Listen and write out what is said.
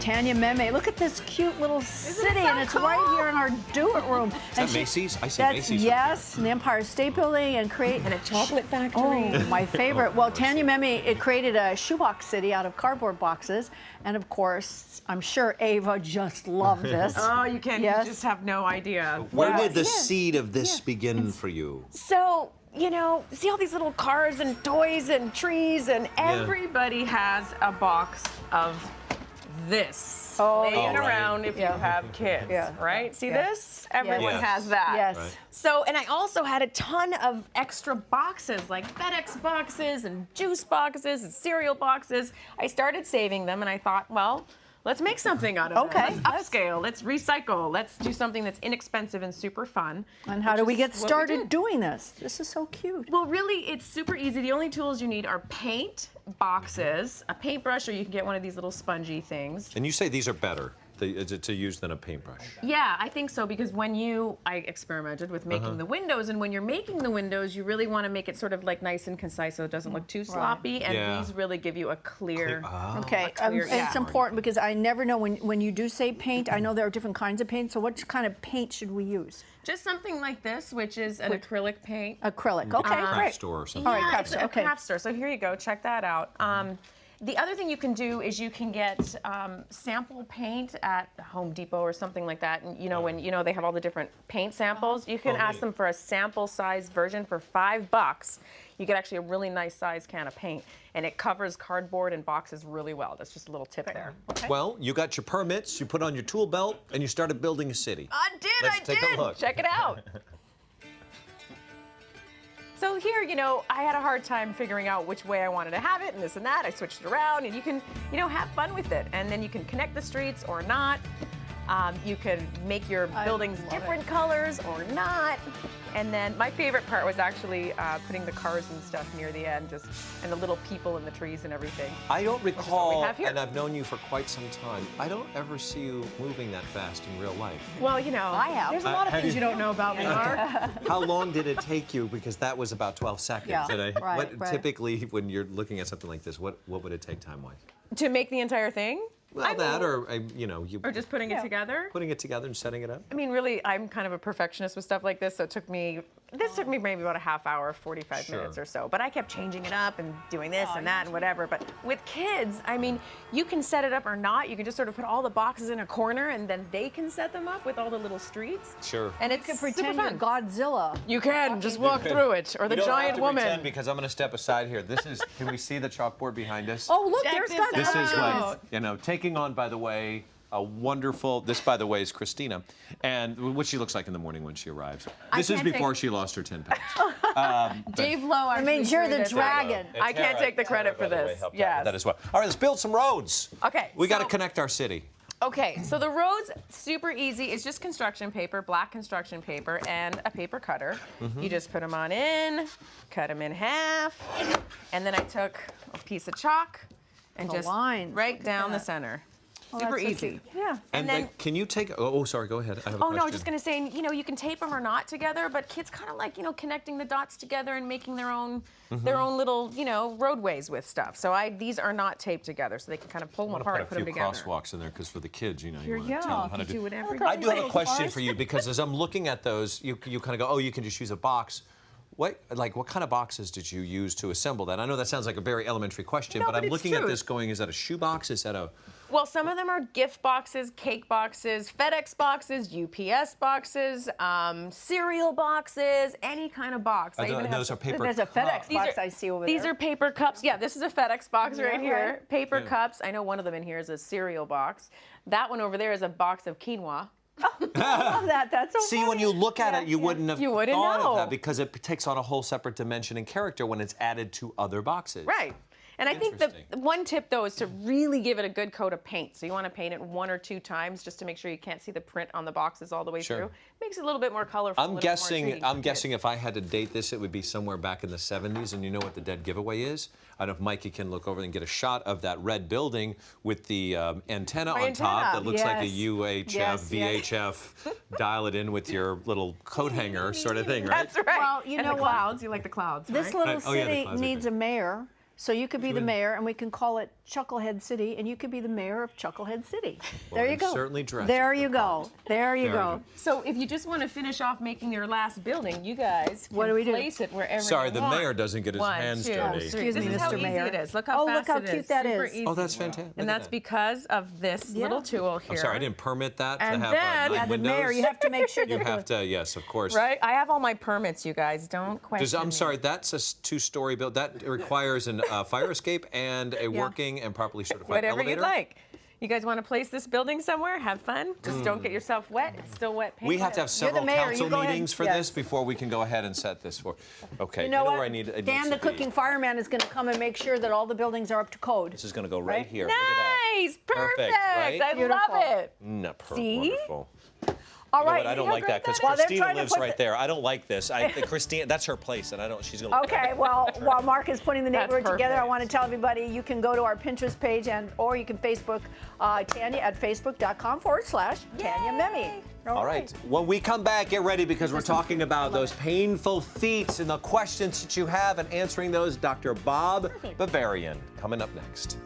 Tanya Memme. Look at this cute little city, and it's right here in our do-it room. Is that Macy's? I see Macy's. Yes, the Empire State Building, and a chocolate factory. Oh, my favorite. Well, Tanya Memme, it created a shoebox city out of cardboard boxes, and of course, I'm sure Ava just loved this. Oh, you can. Yes. You just have no idea. Where did the seed of this begin for you? So, you know, see all these little cars and toys and trees, and everybody has a box of this laying around if you have kids, right? See this? Everyone has that. Yes. Right. So, and I also had a ton of extra boxes, like FedEx boxes and juice boxes and cereal boxes. I started saving them, and I thought, well, let's make something out of it. Let's upscale, let's recycle, let's do something that's inexpensive and super fun. And how do we get started doing this? This is so cute. Well, really, it's super easy. The only tools you need are paint, boxes, a paintbrush, or you can get one of these little spongy things. And you say these are better to use than a paintbrush. Yeah, I think so, because when I experimented with making the windows, and when you're making the windows, you really want to make it sort of like nice and concise so it doesn't look too sloppy, and these really give you a clear... Okay, it's important because I never know when you do say paint, I know there are different kinds of paint, so what kind of paint should we use? Just something like this, which is an acrylic paint. Acrylic, okay, great. Craft store or something. All right, Yeah, craft it's store, a craft store. So here you go, check that out. The other thing you can do is you can get sample paint at Home Depot or something like that. And you know, when they have all the different paint samples, you can ask them for a sample size version for $5. You get actually a really nice size can of paint, and it covers cardboard and boxes really well. That's just a little tip there. Okay. Well, you got your permits, you put on your tool belt, and you started building a city. I did. Let's take a look. Check it out. So here, I had a hard time figuring out which way I wanted to have it and this and that. I switched it around, and you can, have fun with it. And then you can connect the streets or not. You can make your buildings different colors or not. And then my favorite part was actually putting the cars and stuff near the end, and the little people in the trees and everything. I don't recall, and I've known you for quite some time, I don't ever see you moving that fast in real life. Well, I have. there's a lot of things you don't know about me, Mark. How long did it take you? Because that was about 12 seconds. Yeah, right. Typically, when you're looking at something like this, what would it take time-wise? To make the entire thing? Well, or just putting it together? Putting it together and setting it up? I mean, really, I'm kind of a perfectionist with stuff like this, so took me maybe about a half hour, 45 minutes or so. But I kept changing it up and doing this and that and whatever. But with kids, I mean, you can set it up or not. You can just sort of put all the boxes in a corner, and then they can set them up with all the little streets. Sure. And it's You can pretend super you're fun. Godzilla. You can just walk through it, or the giant woman. Because I'm going to step aside here. This is, can we see the chalkboard behind us? Oh, look, Check there's this Godzilla. This is what, taking on, by the way, a wonderful, this, by the way, is Christina, and what she looks like in the morning when she arrives. This is before she lost her 10 pounds. Dave Lowe, It means you're the dragon. I can't take the credit for this. Yeah, that as well. All right, let's build some roads. Okay. We got to connect our city. Okay, so the roads, super easy. It's just construction paper, black construction paper, and a paper cutter. You just put them on in, cut them in half, and then I took a piece of chalk and just right down the center. Super easy. Yeah. And then can you take? Oh, sorry. Go ahead. I have a question. No, I was just gonna say, you can tape them or not together, but kids kind of like, connecting the dots together and making their own little, roadways with stuff. So these are not taped together, so they can kind of pull them apart and put them together. I put a few crosswalks in there because for the kids, you want to Yeah, tell them how to do whatever. I do have a question for you because as I'm looking at those, you kind of go, oh, you can just use a box. What kind of boxes did you use to assemble that? I know that sounds like a very elementary question, but I'm looking at this going, is that a shoebox? Is that a... Well, some of them are gift boxes, cake boxes, FedEx boxes, UPS boxes, cereal boxes, any kind of box. Those are paper cups. There's a FedEx box I see over there. These are paper cups. Yeah, this is a FedEx box right here. Paper cups. I know one of them in here is a cereal box. That one over there is a box of quinoa. I love that. That's so See, when you look at it, you wouldn't have thought of that because it takes on a whole separate dimension and character when it's added to other boxes. Right. And I think the one tip, though, is to really give it a good coat of paint. So you want to paint it 1 or 2 times just to make sure you can't see the print on the boxes all the way through. Makes it a little bit more colorful. I'm guessing if I had to date this, it would be somewhere back in the 70s. And you know what the dead giveaway is? I don't know if Mikey can look over and get a shot of that red building with the antenna on top that looks like a UHF, VHF, dial it in with your little coat hanger sort of thing, right? That's right. Well, you know the clouds. You like the clouds, This right? little city needs a mayor. So you could be the mayor, and we can call it Chucklehead City, and you could be the mayor of Chucklehead City. Well, There you I'm go. certainly dressed There for you go. There you go. So if you just want to finish off making your last building, you guys can What do we do? place it wherever Sorry, you the want. mayor doesn't get his 1, hands 2, dirty. 3. Excuse me, This is how Mr. easy Mayor. it is. Look how Oh, fast look how it is. cute that Super is. easy. Oh, that's fantastic. And that's because of this little tool here. I'm sorry, I didn't permit that to And have then- 9 Yeah, the windows. mayor, you have to make sure that You have to, yes, of course. Right? I have all my permits, you guys. Don't question I'm me. sorry, that's a 2-story build. That requires a fire escape and a working and properly certified Whatever elevator. you'd like. You guys want to place this building somewhere? Have fun. Just don't get yourself wet. It's still wet paint. We have to have several mayor, council you go ahead. meetings for Yes. this before we can go ahead and set this for. Okay, You know what? where I need Dan, to the be. cooking fireman, is going to come and make sure that all the buildings are up to code. This is going to go right Right? here. Look at Nice. Perfect. right? I Beautiful. love it. that. No, See? Wonderful. All You know right. what? I don't how like great that because that is? Well, they're Christina trying to lives put right the- there. I don't like this. Christina, that's her place, and I don't. She's gonna. Okay, well, while Mark is putting the That's neighborhood together, I perfect. want to tell everybody you can go to our Pinterest page or you can Facebook Tanya at facebook.com/Tanya Memme. All right. When we come back, get ready because we're talking about those painful feats and the questions that you have and answering those. Dr. Bob Bavarian coming up next.